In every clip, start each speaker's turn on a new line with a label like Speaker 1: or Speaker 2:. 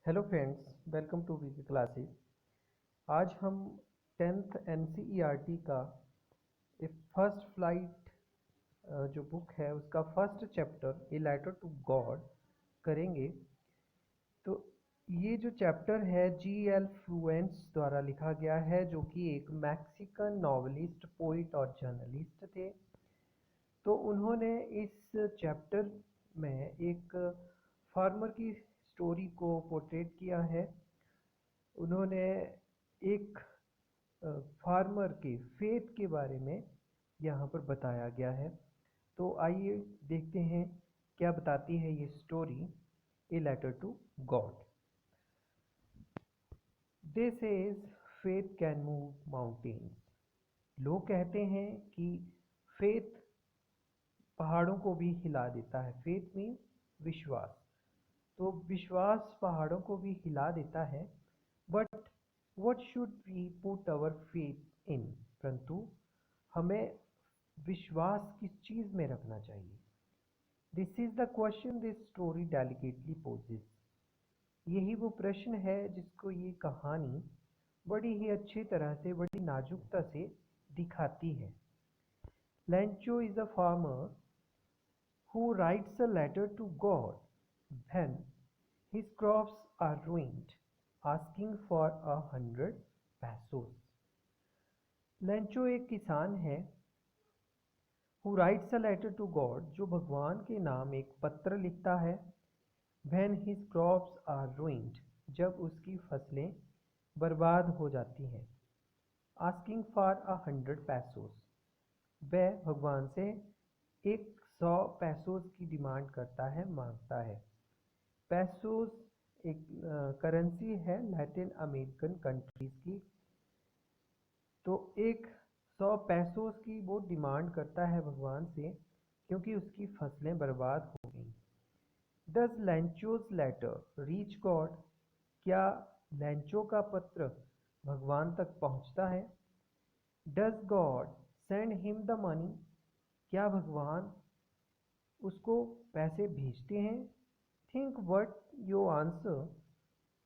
Speaker 1: Hello friends, welcome to VK classes. आज हम 10th NCERT का ए फर्स्ट फ्लाइट जो बुक है उसका first chapter a letter to God करेंगे। तो ये जो चैप्टर है जी.एल. फ्लुएंस द्वारा लिखा गया है, जो कि एक मैक्सिकन नॉवलिस्ट, पोइट और जर्नलिस्ट थे। तो उन्होंने इस चैप्टर में एक फार्मर की स्टोरी को पोर्ट्रेट किया है। उन्होंने एक फार्मर के फेथ के बारे में यहाँ पर बताया गया है। तो आइए देखते हैं क्या बताती है ये story, a letter to God. They says faith can move mountains. लोग कहते हैं कि फेथ पहाड़ों को भी हिला देता है। फेथ मीन्स विश्वास। तो विश्वास पहाड़ों को भी हिला देता है। But what should we put our faith in? परंतु हमें विश्वास किस चीज में रखना चाहिए? This is the question this story delicately poses. यही वो प्रश्न है जिसको ये कहानी बड़ी ही अच्छी तरह से, बड़ी नाजुकता से दिखाती है। लैंचो is a farmer who writes a letter to God when his crops are ruined, asking for 100 pesos. Lencho एक किसान है who writes a letter to God, जो भगवान के नाम एक पत्र लिखता है when his crops are ruined, जब उसकी फसलें बर्बाद हो जाती हैं। asking for 100 pesos, वह भगवान से 100 पैसोस की डिमांड करता है, मांगता है। पैसोस एक करेंसी है लैटिन अमेरिकन कंट्रीज की। तो 100 पैसोस की वो डिमांड करता है भगवान से, क्योंकि उसकी फसलें बर्बाद हो गई। Does Lencho's letter reach God? क्या लैंचो का पत्र भगवान तक पहुंचता है? Does God send him the money? क्या भगवान उसको पैसे भेजते हैं? Think what your answer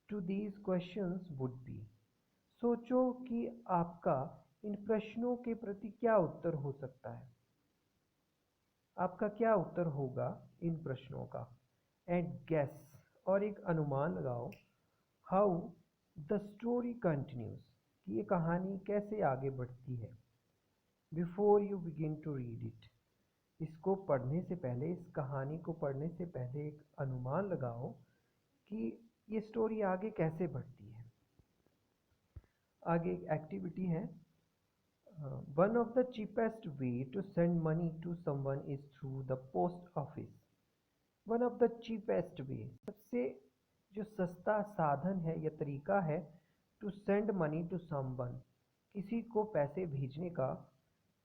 Speaker 1: to these questions would be. सोचो कि आपका इन प्रश्नों के प्रति क्या उत्तर हो सकता है। आपका क्या उत्तर होगा इन प्रश्नों का? एंड गेस, और एक अनुमान लगाओ, हाउ द स्टोरी कंटिन्यूज, कि ये कहानी कैसे आगे बढ़ती है। Before you begin to read it, इसको पढ़ने से पहले, इस कहानी को पढ़ने से पहले एक अनुमान लगाओ कि ये स्टोरी आगे कैसे बढ़ती है। आगे एक एक्टिविटी है। One of the cheapest way to send money to someone is through the post office. One of the cheapest way, सबसे जो सस्ता साधन है या तरीका है, to send money to someone, किसी को पैसे भेजने का,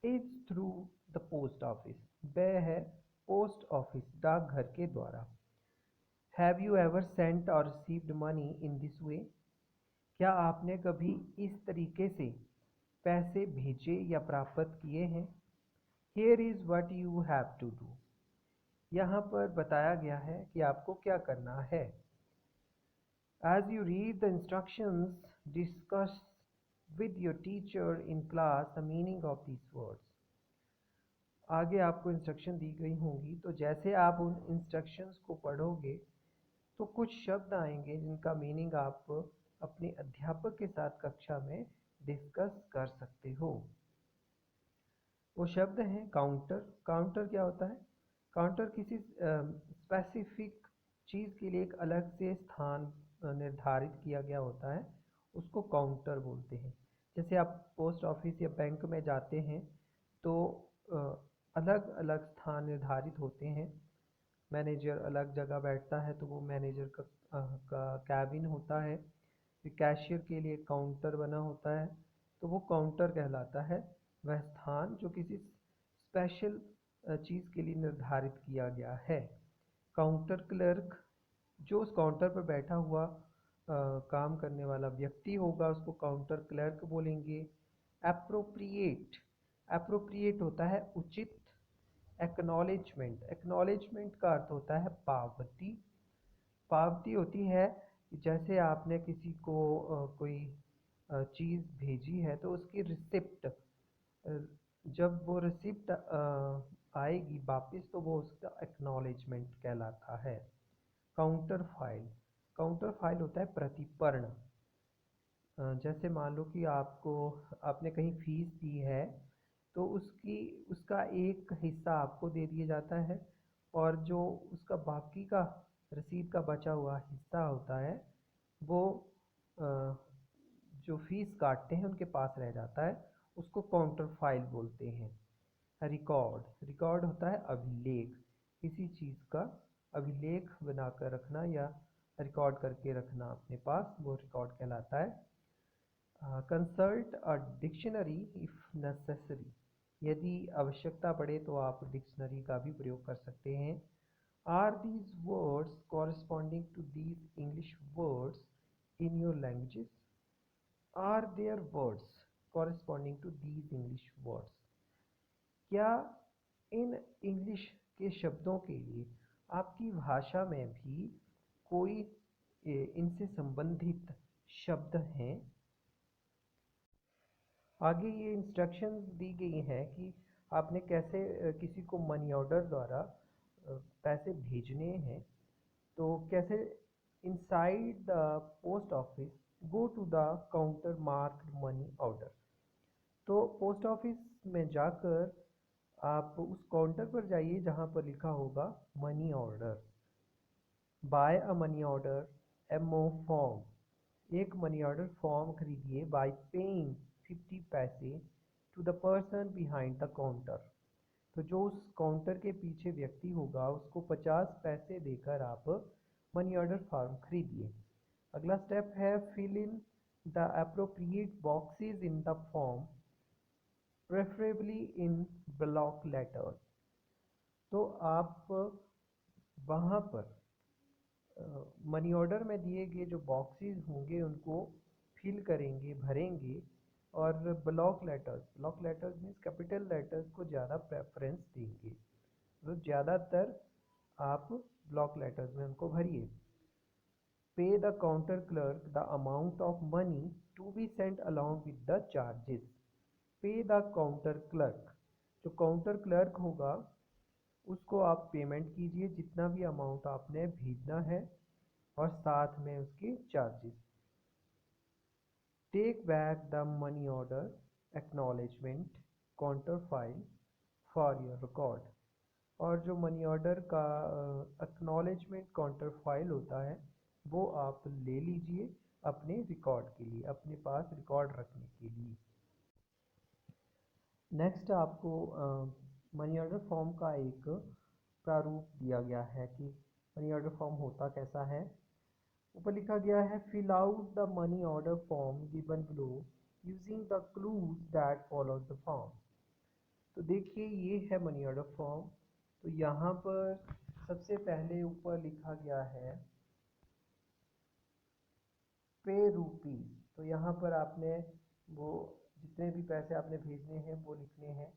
Speaker 1: is through the post office, वह है पोस्ट ऑफिस, डाकघर के द्वारा। Have you ever sent or received money in this way? क्या आपने कभी इस तरीके से पैसे भेजे या प्राप्त किए हैं? Here is what you have to do. यहाँ पर बताया गया है कि आपको क्या करना है। As you read the instructions, discuss with your teacher in class the meaning of these words. आगे आपको इंस्ट्रक्शन दी गई होंगी, तो जैसे आप उन इंस्ट्रक्शंस को पढ़ोगे तो कुछ शब्द आएंगे जिनका मीनिंग आप अपने अध्यापक के साथ कक्षा में डिस्कस कर सकते हो। वो शब्द हैं काउंटर। काउंटर क्या होता है? काउंटर किसी स्पेसिफिक चीज़ के लिए एक अलग से स्थान निर्धारित किया गया होता है, उसको काउंटर बोलते हैं। जैसे आप पोस्ट ऑफिस या बैंक में जाते हैं तो अलग अलग स्थान निर्धारित होते हैं। मैनेजर अलग जगह बैठता है तो वो मैनेजर का कैबिन होता है। फिर कैशियर के लिए काउंटर बना होता है, तो वो काउंटर कहलाता है, वह स्थान जो किसी स्पेशल चीज़ के लिए निर्धारित किया गया है। काउंटर क्लर्क, जो उस काउंटर पर बैठा हुआ काम करने वाला व्यक्ति होगा, उसको काउंटर क्लर्क बोलेंगे। एप्रोप्रिएट, एप्रोप्रिएट होता है उचित। एक्नॉलेजमेंट, एक्नॉलेजमेंट का अर्थ होता है पावती। पावती होती है जैसे आपने किसी को कोई चीज़ भेजी है तो उसकी रिसिप्ट, जब वो रिसिप्ट आएगी वापस तो वो उसका एक्नॉलेजमेंट कहलाता है। काउंटर फाइल, काउंटर फाइल होता है प्रतिपर्ण। जैसे मान लो कि आपने कहीं फीस दी है तो उसका एक हिस्सा आपको दे दिया जाता है, और जो उसका बाकी का रसीद का बचा हुआ हिस्सा होता है वो अ, जो फीस काटते हैं उनके पास रह जाता है। उसको काउंटर फाइल बोलते हैं। रिकॉर्ड, रिकॉर्ड होता है अभिलेख, किसी चीज़ का अभिलेख बनाकर रखना या रिकॉर्ड करके रखना अपने पास, वो रिकॉर्ड कहलाता है। Consult a dictionary if necessary, यदि आवश्यकता पड़े तो आप डिक्शनरी का भी प्रयोग कर सकते हैं। Are these words corresponding to these English words in your languages? Are there words corresponding to these English words? क्या इन इंग्लिश के शब्दों के लिए आपकी भाषा में भी कोई इनसे संबंधित शब्द हैं? आगे ये इंस्ट्रक्शंस दी गई हैं कि आपने कैसे किसी को मनी ऑर्डर द्वारा पैसे भेजने हैं। तो कैसे, inside the post office go to the counter marked money order. तो पोस्ट ऑफिस में जाकर आप उस काउंटर पर जाइए जहाँ पर लिखा होगा money order. Buy a money order MO form, एक मनी ऑर्डर फॉर्म खरीदिए। बाय पेइंग 50 पैसे to the person behind the counter, तो जो उस काउंटर के पीछे व्यक्ति होगा उसको 50 पैसे देकर आप मनी ऑर्डर फॉर्म खरीदिए। अगला स्टेप है fill in the appropriate boxes in the form, preferably in block letters. तो आप वहाँ पर मनी ऑर्डर में दिए गए जो बॉक्सेस होंगे उनको फिल करेंगे, भरेंगे, और block letters means capital letters को ज़्यादा प्रेफरेंस देंगे। तो ज़्यादातर आप ब्लॉक लेटर्स में उनको भरिए। Pay the counter clerk the amount of money to be sent along with the charges. Pay the counter clerk, जो काउंटर क्लर्क होगा उसको आप पेमेंट कीजिए जितना भी अमाउंट आपने भेजना है, और साथ में उसके charges. Take back the money order acknowledgement counter file for your record, और जो मनी ऑर्डर का एक्नॉलेजमेंट काउंटर फाइल होता है वो आप ले लीजिए अपने रिकॉर्ड के लिए, अपने पास रिकॉर्ड रखने के लिए। नेक्स्ट आपको मनी ऑर्डर फॉर्म का एक प्रारूप दिया गया है कि मनी ऑर्डर फॉर्म होता कैसा है। ऊपर लिखा गया है fill out the money order form given below using the clues that follows the form. तो देखिए ये है मनी ऑर्डर फॉर्म। तो यहाँ पर सबसे पहले ऊपर लिखा गया है पे रुपीज़। तो यहाँ पर आपने वो जितने भी पैसे आपने भेजने हैं वो लिखने हैं।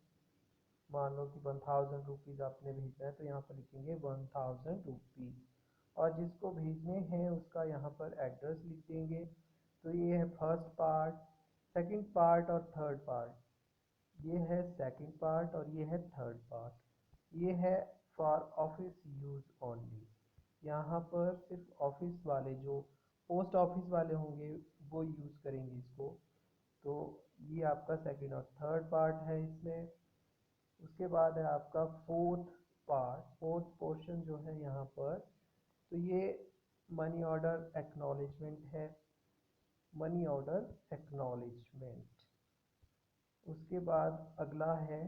Speaker 1: मान लो कि 1000 रुपीज़ आपने भेजना है तो यहाँ पर लिखेंगे 1000 रुपीज़, और जिसको भेजने हैं उसका यहाँ पर एड्रेस लिख देंगे। तो ये है फर्स्ट पार्ट, सेकंड पार्ट और थर्ड पार्ट। ये है सेकंड पार्ट और ये है थर्ड पार्ट। ये है फॉर ऑफिस यूज़ ओनली, यहाँ पर सिर्फ ऑफिस वाले जो पोस्ट ऑफिस वाले होंगे वो यूज़ करेंगे इसको। तो ये आपका सेकंड और थर्ड पार्ट है इसमें। उसके बाद है आपका फोर्थ पार्ट, फोर्थ पोर्शन जो है यहाँ पर। तो ये मनी ऑर्डर एक्नॉलेजमेंट है, मनी ऑर्डर एक्नॉलेजमेंट। उसके बाद अगला है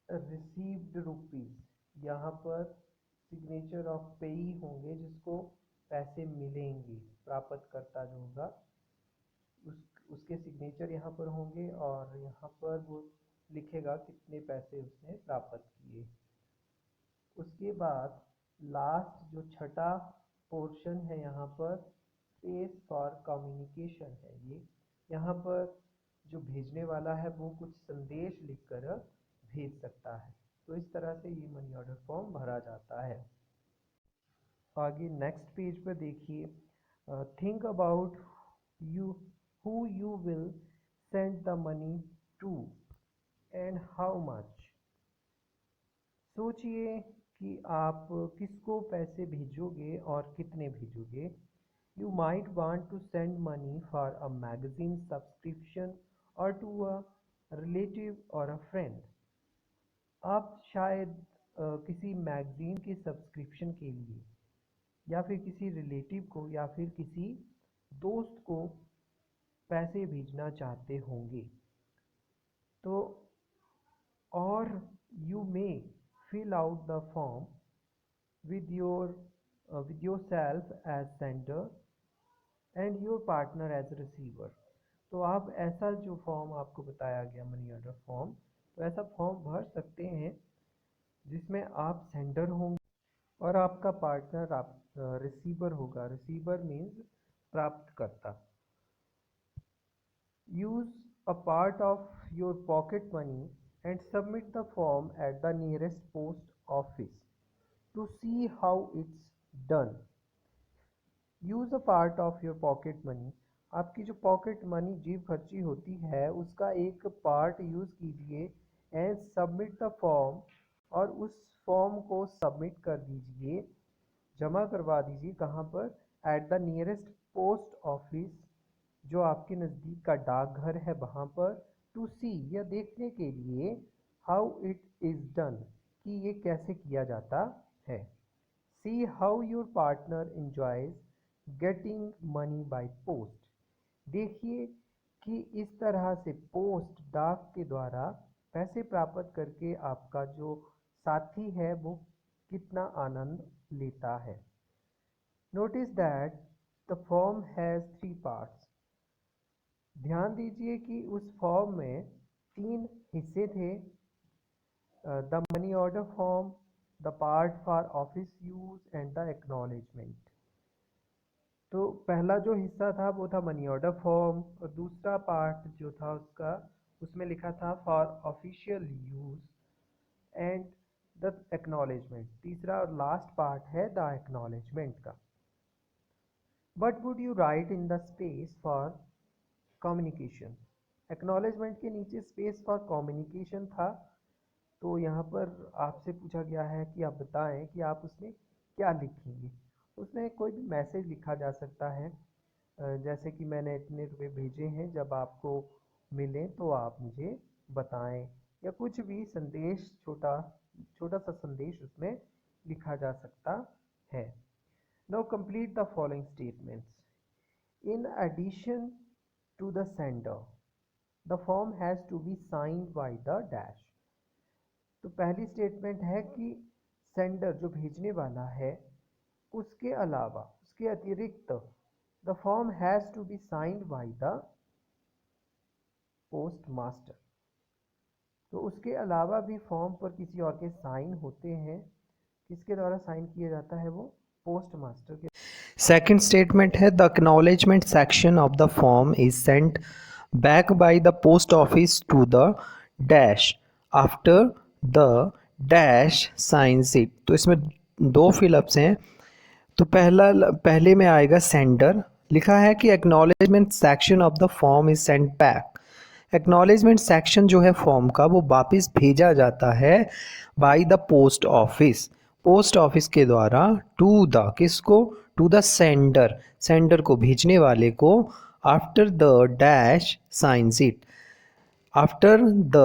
Speaker 1: रिसीव्ड रुपीज़। यहाँ पर सिग्नेचर ऑफ पेई होंगे जिसको पैसे मिलेंगे, प्राप्तकर्ता जो होगा उसके सिग्नेचर यहाँ पर होंगे, और यहाँ पर वो लिखेगा कितने पैसे उसने प्राप्त किए। उसके बाद लास्ट जो छठा पोर्शन है यहाँ पर स्पेस फॉर कम्युनिकेशन है। ये यहाँ पर जो भेजने वाला है वो कुछ संदेश लिखकर भेज सकता है। तो इस तरह से ये मनी ऑर्डर फॉर्म भरा जाता है। आगे नेक्स्ट पेज पर देखिए, think about you who you will send the money to and how much. सोचिए कि आप किसको पैसे भेजोगे और कितने भेजोगे। You might want to send money for a magazine subscription or to a relative or a friend. आप शायद किसी मैगजीन के सब्सक्रिप्शन के लिए, या फिर किसी रिलेटिव को, या फिर किसी दोस्त को पैसे भेजना चाहते होंगे। तो और you may fill out the form with yourself as sender and your partner as receiver। तो आप ऐसा जो फॉर्म आपको बताया गया मनी ऑर्डर फॉर्म, तो ऐसा फॉर्म भर सकते हैं जिसमें आप सेंडर होंगे और आपका पार्टनर आप रिसीवर होगा। रिसीवर मीन्स प्राप्तकर्ता। Use a part of your pocket money and submit the form at the nearest post office to see how it's done। use a part of your pocket money। आपकी जो pocket money जेब खर्ची होती है उसका एक part use कीजिए and submit the form, और उस फॉर्म को सबमिट कर दीजिए, जमा करवा दीजिए। कहाँ पर? At the nearest post office, जो आपके नज़दीक का डाकघर है वहाँ पर। टू सी, यह देखने के लिए, हाउ इट इज़ डन, कि ये कैसे किया जाता है। See how your partner enjoys getting money by post. देखिए कि इस तरह से पोस्ट, डाक के द्वारा पैसे प्राप्त करके आपका जो साथी है वो कितना आनंद लेता है। Notice that the form has 3 parts. ध्यान दीजिए कि उस फॉर्म में 3 हिस्से थे। The money order form, the part for office use and the acknowledgement. तो पहला जो हिस्सा था वो था मनी ऑर्डर फॉर्म, और दूसरा पार्ट जो था उसका, उसमें लिखा था for official use and the acknowledgement. तीसरा और लास्ट पार्ट है द एक्नॉलेजमेंट का। What would you right in the space for communication. Acknowledgement के नीचे स्पेस फॉर कम्युनिकेशन था, तो यहाँ पर आपसे पूछा गया है कि आप बताएं कि आप उसमें क्या लिखेंगे। उसमें कोई भी मैसेज लिखा जा सकता है, जैसे कि मैंने इतने रुपए भेजे हैं, जब आपको मिले तो आप मुझे बताएं, या कुछ भी संदेश, छोटा छोटा सा संदेश उसमें लिखा जा सकता है। Now complete the following statements. In addition to the sender, the form has to be signed by the dash। तो पहली स्टेटमेंट है कि सेंडर, जो भेजने वाला है, उसके अलावा, उसके अतिरिक्त, the form has to be signed by the postmaster. तो उसके अलावा भी फॉर्म पर किसी और के साइन होते हैं। किसके द्वारा साइन किया जाता है? वो पोस्ट मास्टर के। सेकेंड स्टेटमेंट है the acknowledgement section of the form is sent back by the post office to the dash after the dash signs it. तो इसमें 2 फिलअप्स हैं। तो पहले में आएगा सेंडर, लिखा है कि acknowledgement section of the form is sent back. Acknowledgement section जो है फॉर्म का, वो वापस भेजा जाता है bye the post office, post office के द्वारा, टू द, किसको? टू द सेंडर, सेंडर को, भेजने वाले को, after the dash signs it, after the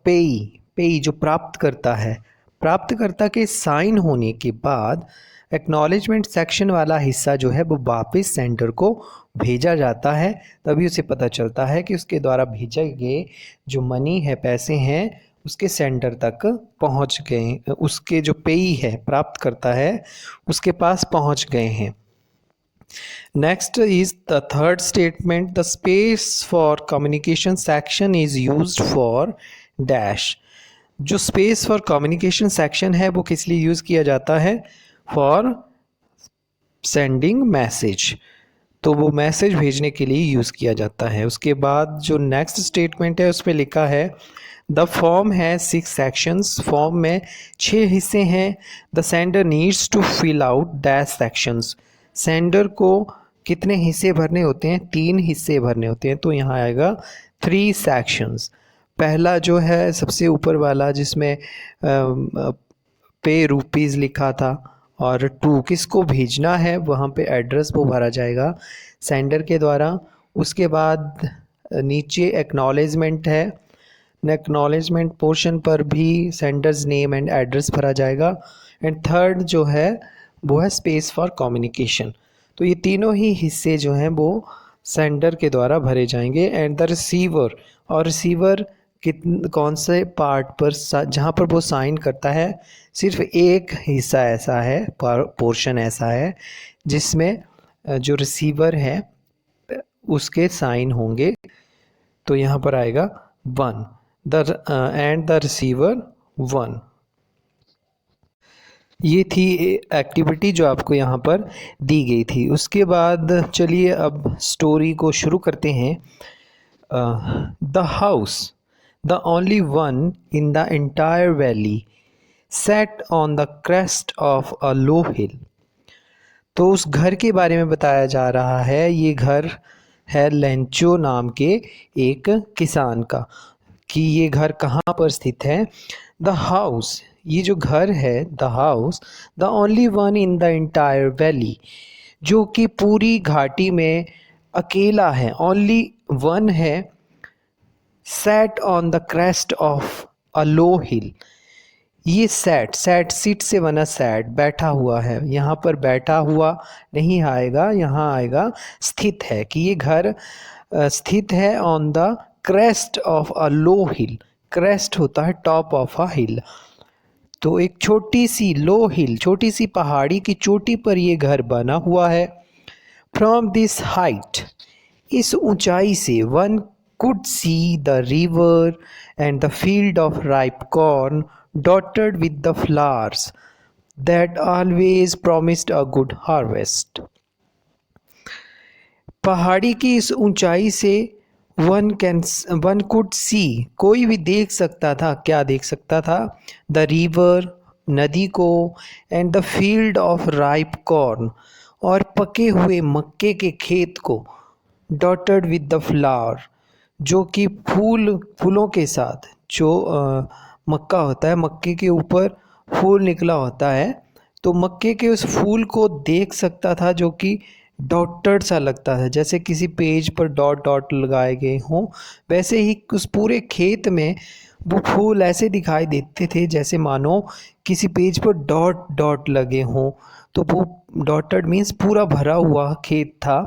Speaker 1: पेई, पेई जो प्राप्त करता है, प्राप्तकर्ता के साइन होने के बाद एक्नॉलेजमेंट सेक्शन वाला हिस्सा जो है वो वापस सेंडर को भेजा जाता है। तभी उसे पता चलता है कि उसके द्वारा भेजे गए जो मनी है, पैसे हैं, उसके सेंडर तक पहुंच गए, उसके जो पेई है, प्राप्त करता है, उसके पास पहुंच गए हैं। Next is the third statement. The space for communication section is used for dash। जो space for communication section है वो किस लिए यूज़ किया जाता है? For sending message।
Speaker 2: तो वो मैसेज भेजने के लिए यूज़ किया जाता है। उसके बाद जो नेक्स्ट स्टेटमेंट है उसमें लिखा है द फॉर्म है 6 सेक्शंस, फॉर्म में 6 हिस्से हैं। The sender needs to fill out dash sections, sender को कितने हिस्से भरने होते हैं? 3 हिस्से भरने होते हैं। तो यहाँ आएगा 3 सेक्शंस। पहला जो है सबसे ऊपर वाला जिसमें पे रुपीज़ लिखा था, और टू किसको भेजना है वहाँ पे एड्रेस वो भरा जाएगा सेंडर के द्वारा। उसके बाद नीचे एक्नॉलेजमेंट है, एक्नॉलेजमेंट पोर्शन पर भी सेंडर्स नेम एंड एड्रेस भरा जाएगा। एंड थर्ड जो है वो है स्पेस फॉर कम्युनिकेशन। तो ये तीनों ही हिस्से जो हैं वो सेंडर के द्वारा भरे जाएंगे। एंड द रिसीवर, और रिसीवर कौन से पार्ट पर जहाँ पर वो साइन करता है, सिर्फ एक हिस्सा ऐसा है, पोर्शन ऐसा है जिसमें जो रिसीवर है उसके साइन होंगे। तो यहाँ पर आएगा 1 एंड द रिसीवर 1। ये थी एक्टिविटी जो आपको यहाँ पर दी गई थी। उसके बाद चलिए अब स्टोरी को शुरू करते हैं। The house, the only one in the entire valley, set on the crest of a low hill. तो उस घर के बारे में बताया जा रहा है। ये घर है लेंचो नाम के एक किसान का, कि ये घर कहाँ पर स्थित है। द हाउस, ये जो घर है, the house, the only one in the entire valley, जो कि पूरी घाटी में अकेला है, ओनली वन है। Set on the crest of a low hill, ये सेट सीट से बना सेट, बैठा हुआ है। यहाँ पर बैठा हुआ नहीं आएगा, यहाँ आएगा स्थित है, कि ये घर स्थित है on the crest of a low hill. Crest होता है टॉप ऑफ अ हिल, तो एक छोटी सी लो हिल, छोटी सी पहाड़ी की चोटी पर ये घर बना हुआ है। फ्रॉम दिस हाइट, इस ऊंचाई से, one could see the river and the field of ripe corn dotted with the flowers that always promised a good harvest। पहाड़ी की इस ऊंचाई से वन कुड सी, कोई भी देख सकता था, क्या देख सकता था? द रिवर, नदी को, and the field of ripe corn, और पके हुए मक्के के खेत को, डॉटेड विद द फ्लावर, जो कि फूलों के साथ, जो मक्का होता है, मक्के के ऊपर फूल निकला होता है, तो मक्के के उस फूल को देख सकता था, जो कि डॉटेड सा लगता था, जैसे किसी पेज पर डॉट डॉट लगाए गए हों, वैसे ही उस पूरे खेत में वो फूल ऐसे दिखाई देते थे जैसे मानो किसी पेज पर डॉट डॉट लगे हों। तो वो डॉटेड मीन्स पूरा भरा हुआ खेत था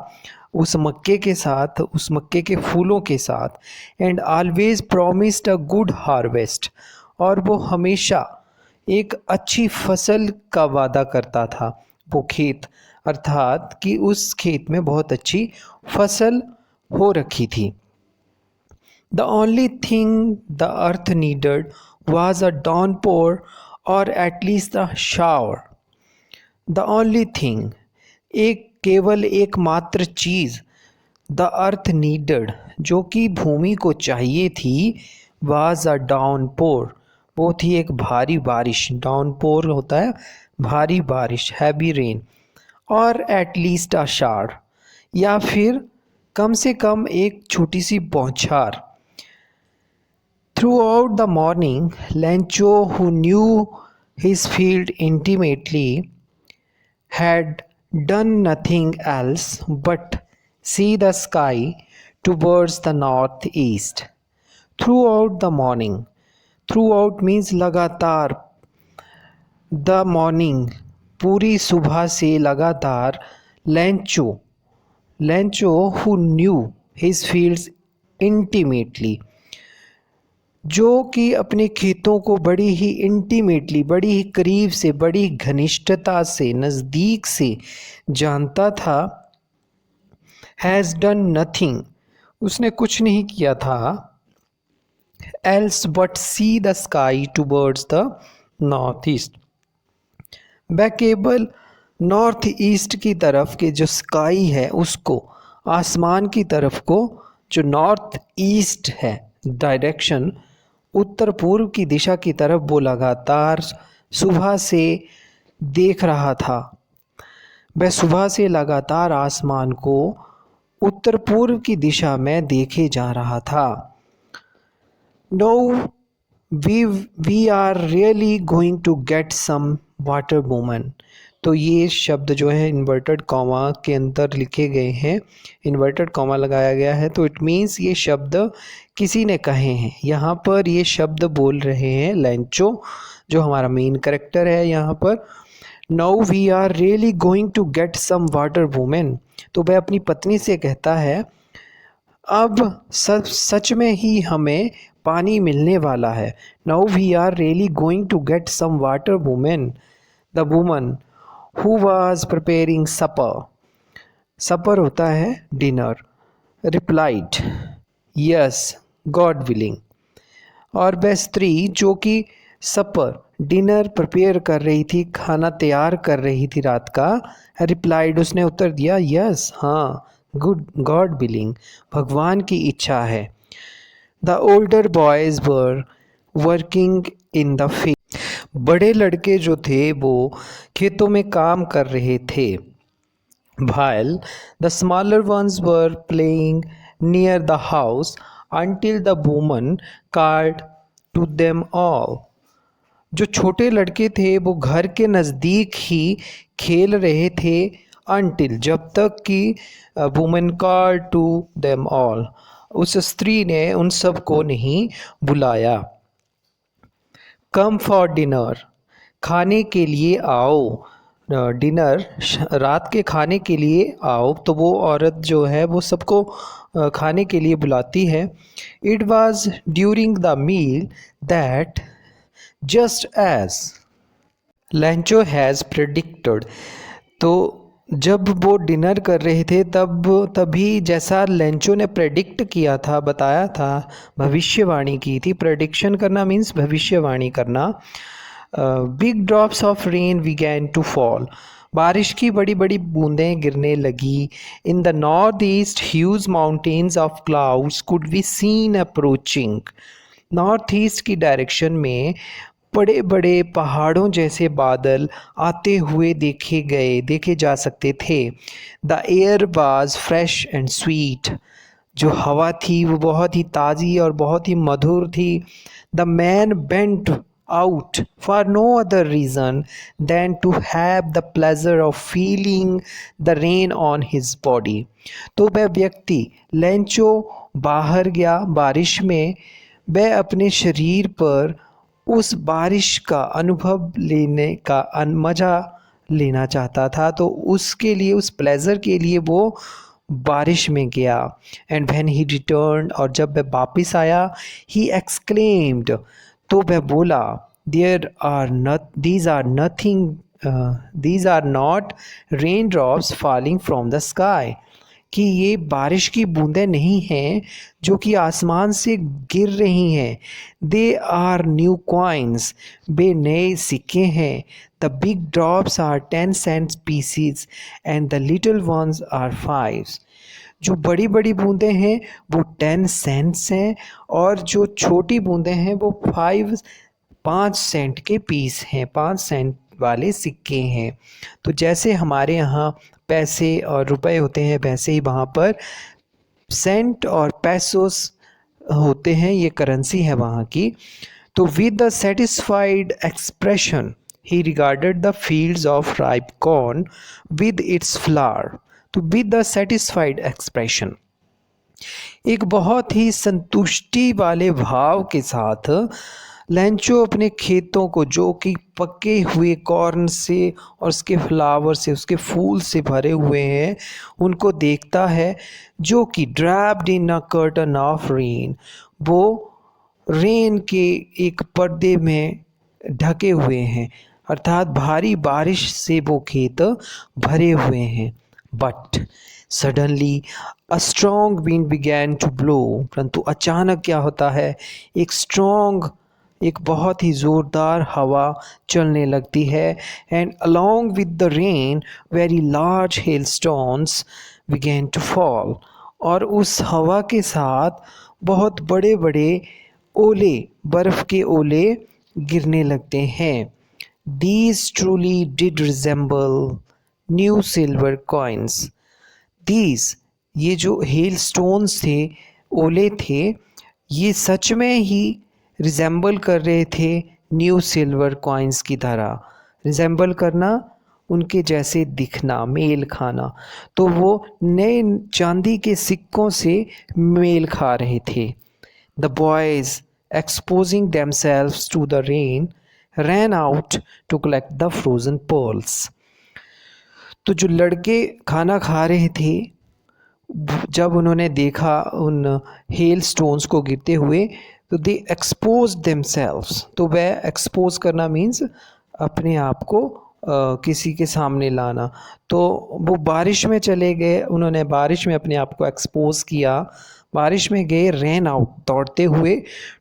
Speaker 2: उस मक्के के साथ, उस मक्के के फूलों के साथ। And always promised a good harvest, और वो हमेशा एक अच्छी फसल का वादा करता था वो खेत, अर्थात कि उस खेत में बहुत अच्छी फसल हो रखी थी। The only thing the earth needed was a downpour, और at least the shower. The only thing, एक केवल एकमात्र चीज़, द अर्थ नीडेड, जो कि भूमि को चाहिए थी, वाज अ डाउनपोर, वो थी एक भारी बारिश। डाउनपोर होता है भारी बारिश, हैवी रेन। और एटलीस्ट अ शार, या फिर कम से कम एक छोटी सी बौछार। Through out the morning, Lencho, who knew his field intimately, had done nothing else but see the sky towards the northeast. Throughout the morning, throughout means लगातार, the morning पूरी सुबह से लगातार, Lencho, Lencho who knew his fields intimately, जो कि अपने खेतों को बड़ी ही इंटीमेटली, बड़ी ही करीब से, बड़ी घनिष्ठता से, नज़दीक से जानता था। हैज़ डन नथिंग, उसने कुछ नहीं किया था। Else but see the sky towards the north east, वह केवल नॉर्थ ईस्ट की तरफ के जो स्काई है उसको, आसमान की तरफ को, जो नॉर्थ ईस्ट है डायरेक्शन, उत्तर पूर्व की दिशा की तरफ वो लगातार सुबह से देख रहा था। वह सुबह से लगातार आसमान को उत्तर पूर्व की दिशा में देखे जा रहा था। No we are really going to get some water woman. तो ये शब्द जो है इन्वर्टेड कॉमा के अंदर लिखे गए हैं, इन्वर्टेड कॉमा लगाया गया है, तो इट मीन्स ये शब्द किसी ने कहे हैं। यहाँ पर ये शब्द बोल रहे हैं लेंचो, जो हमारा मेन कैरेक्टर है यहाँ पर। Now we are really going to get some water women. तो वह अपनी पत्नी से कहता है अब सच में ही हमें पानी मिलने वाला है। Now we are really going to get some water women. The woman who was preparing supper, supper होता है dinner, replied yes God willing. और वह स्त्री जो कि सपर डिनर प्रिपेयर कर रही थी, खाना तैयार कर रही थी रात का, रिप्लाइड उसने उत्तर दिया यस हाँ, गुड गॉड विलिंग, भगवान की इच्छा है। The older boys were working in the field. बड़े लड़के जो थे वो खेतों में काम कर रहे थे। while the smaller ones were playing near the house until the woman called to them all। जो छोटे लड़के थे वो घर के नज़दीक ही खेल रहे थे until जब तक कि woman called to them all, उस स्त्री ने उन सब को नहीं बुलाया। कम फॉर डिनर, खाने के लिए आओ। डिनर रात के खाने के लिए आओ, तो वो औरत जो है वो सबको खाने के लिए बुलाती है। It was during the meal that just as Lencho has predicted. तो जब वो डिनर कर रहे थे तभी जैसा लेंचो ने प्रेडिक्ट किया था, बताया था, भविष्यवाणी की थी। प्रेडिक्शन करना मीन्स भविष्यवाणी करना। Big drops of rain began to fall, बारिश की बड़ी बड़ी बूंदें गिरने लगी। In the north east huge mountains of clouds could be seen approaching, north east की डायरेक्शन में बड़े बड़े पहाड़ों जैसे बादल आते हुए देखे जा सकते थे। The air was fresh and sweet, जो हवा थी वो बहुत ही ताज़ी और बहुत ही मधुर थी। The man bent out for no other reason than to have the pleasure of feeling the rain on his body। तो वह व्यक्ति लेंचो बाहर गया बारिश में, वह अपने शरीर पर उस बारिश का अनुभव लेने का मज़ा लेना चाहता था, तो उसके लिए, उस प्लेजर के लिए वो बारिश में गया। एंड व्हेन ही रिटर्न, और जब वह वापस आया, ही एक्सक्लेम्ड, तो वह बोला these are not raindrops falling from the sky, कि ये बारिश की बूंदें नहीं हैं जो कि आसमान से गिर रही हैं। दे आर न्यू कॉइन्स, वे नए सिक्के हैं। The big drops are 10 cent pieces and the little ones are 5। जो बड़ी बड़ी बूंदें हैं वो 10 cents हैं, और जो छोटी बूंदें हैं वो 5 सेंट के पीस हैं, 5 सेंट वाले सिक्के हैं। तो जैसे हमारे यहाँ पैसे और रुपए होते हैं, वैसे ही वहाँ पर सेंट और पैसोस होते हैं, ये करेंसी है वहाँ की। तो with the satisfied expression he regarded the fields of ripe corn with its flower. तो विद द सेटिस्फाइड एक्सप्रेशन, एक बहुत ही संतुष्टि वाले भाव के साथ लेंचो अपने खेतों को, जो कि पके हुए कॉर्न से और उसके फ्लावर से, उसके फूल से भरे हुए हैं, उनको देखता है, जो कि draped in a curtain of rain, वो रेन के एक पर्दे में ढके हुए हैं, अर्थात भारी बारिश से वो खेत भरे हुए हैं। But suddenly a strong wind began to blow, परंतु अचानक क्या होता है, एक स्ट्रॉन्ग एक बहुत ही ज़ोरदार हवा चलने लगती है and along with the rain very large hailstones began to fall। और उस हवा के साथ बहुत बड़े बड़े ओले, बर्फ़ के ओले गिरने लगते हैं। These truly did resemble new silver coins। These, ये जो हेल स्टोन्स थे, ओले थे, ये सच में ही रिजेंबल कर रहे थे न्यू सिल्वर कॉइन्स की तरह। रिजेंबल करना, उनके जैसे दिखना, मेल खाना। तो वो नए चांदी के सिक्कों से मेल खा रहे थे। The boys exposing themselves to the rain ran out to collect the frozen pearls। तो जो लड़के खाना खा रहे थे, जब उन्होंने देखा उन हेल स्टोन्स को गिरते हुए, तो दे एक्सपोज देमसेल्व्स। तो वह एक्सपोज करना मीन्स अपने आप को किसी के सामने लाना। तो वो बारिश में चले गए, उन्होंने बारिश में अपने आप को एक्सपोज किया, बारिश में गए, रैन आउट, दौड़ते हुए,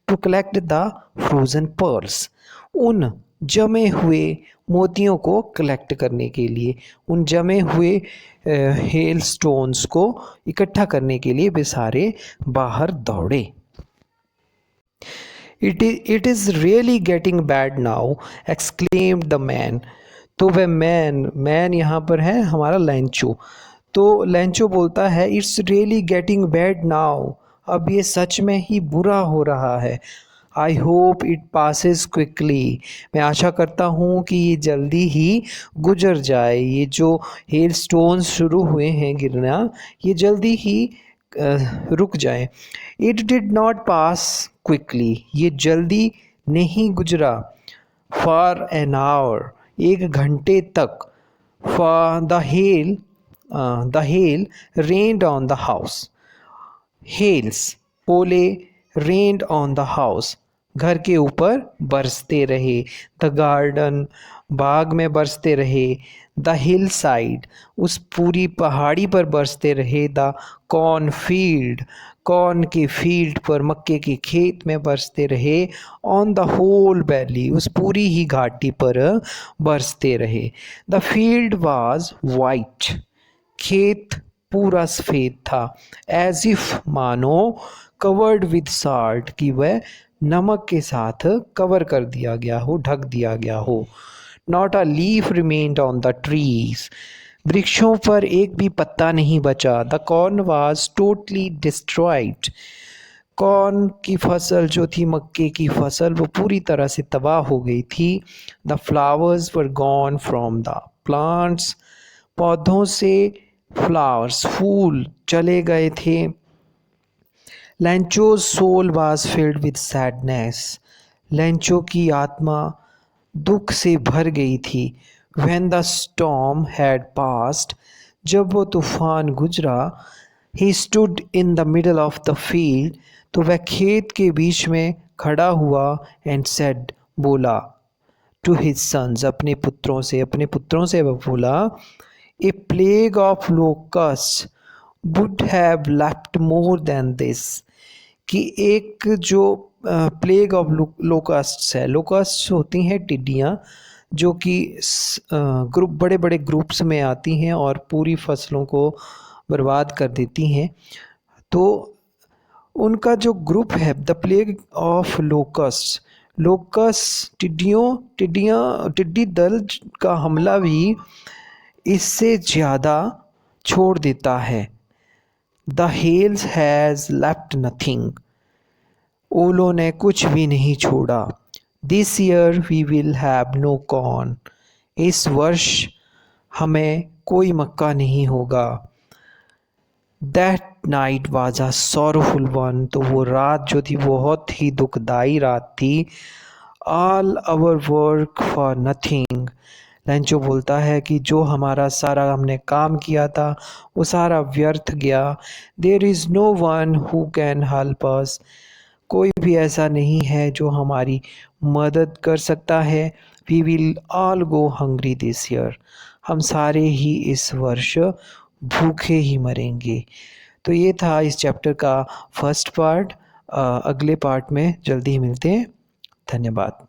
Speaker 2: to collect the frozen pearls, उन जमे हुए मोतियों को कलेक्ट करने के लिए, उन जमे हुए हेल स्टोन्स को इकट्ठा करने के लिए वे सारे बाहर दौड़े। It is really getting bad now, exclaimed the man। तो वह मैन यहाँ पर है हमारा लैंचो। तो लैंचो बोलता है, it's really getting bad now, अब ये सच में ही बुरा हो रहा है। I hope it passes quickly, मैं आशा करता हूँ कि ये जल्दी ही गुजर जाए। ये जो हेल स्टोन्स शुरू हुए हैं गिरना, ये जल्दी ही रुक जाए। It did not pass quickly, ये जल्दी नहीं गुजरा। फॉर एन आवर, एक घंटे तक। For the hail rained on the house, hails, ओले, रेन्ड ऑन द हाउस, घर के ऊपर बरसते रहे। द गार्डन, बाग में बरसते रहे। द हिल साइड, उस पूरी पहाड़ी पर बरसते रहे। द कॉर्न फील्ड, कॉर्न के फील्ड पर, मक्के के खेत में बरसते रहे। ऑन द होल वैली, उस पूरी ही घाटी पर बरसते रहे। द फील्ड वाज वाइट, खेत पूरा सफ़ेद था। एज इफ, मानो, कवर्ड विद साल्ट, कि वह नमक के साथ कवर कर दिया गया हो, ढक दिया गया हो। Not a leaf remained on the trees, वृक्षों पर एक भी पत्ता नहीं बचा। The corn was totally destroyed, corn की फसल जो थी, मक्के की फसल, वो पूरी तरह से तबाह हो गई थी। The flowers were gone from the plants, पौधों से फ्लावर्स, फूल चले गए थे। Lencho's soul was filled with sadness, Lencho की आत्मा दुख से भर गई थी। When the storm had passed, जब वो तूफान गुजरा। He stood in the middle of the field, तो वह खेत के बीच में खड़ा हुआ। एंड सेड, बोला, टू हिज सन्स, अपने पुत्रों से वह बोला, a plague of locust would have left more than this, कि एक जो प्लेग ऑफ लोकस्ट्स है, लोकस्ट्स होती हैं टिड्डियाँ, जो कि ग्रुप, बड़े बड़े ग्रुप्स में आती हैं और पूरी फसलों को बर्बाद कर देती हैं। तो उनका जो ग्रुप है, the plague of locust, locust टिड्डी दल का हमला भी इससे ज़्यादा छोड़ देता है। The hails has left nothing, ओलों ने कुछ भी नहीं छोड़ा। This year we will have no corn, इस वर्ष हमें कोई मक्का नहीं होगा। That night was a sorrowful one, तो वो रात जो थी बहुत ही दुखदाई रात थी। All our work for nothing, Lencho बोलता है कि जो हमारा सारा हमने काम किया था वो सारा व्यर्थ गया। There is no one who can help us, कोई भी ऐसा नहीं है जो हमारी मदद कर सकता है। We will all go hungry this year, हम सारे ही इस वर्ष भूखे ही मरेंगे। तो ये था इस चैप्टर का फर्स्ट पार्ट। अगले पार्ट में जल्दी ही मिलते हैं। धन्यवाद।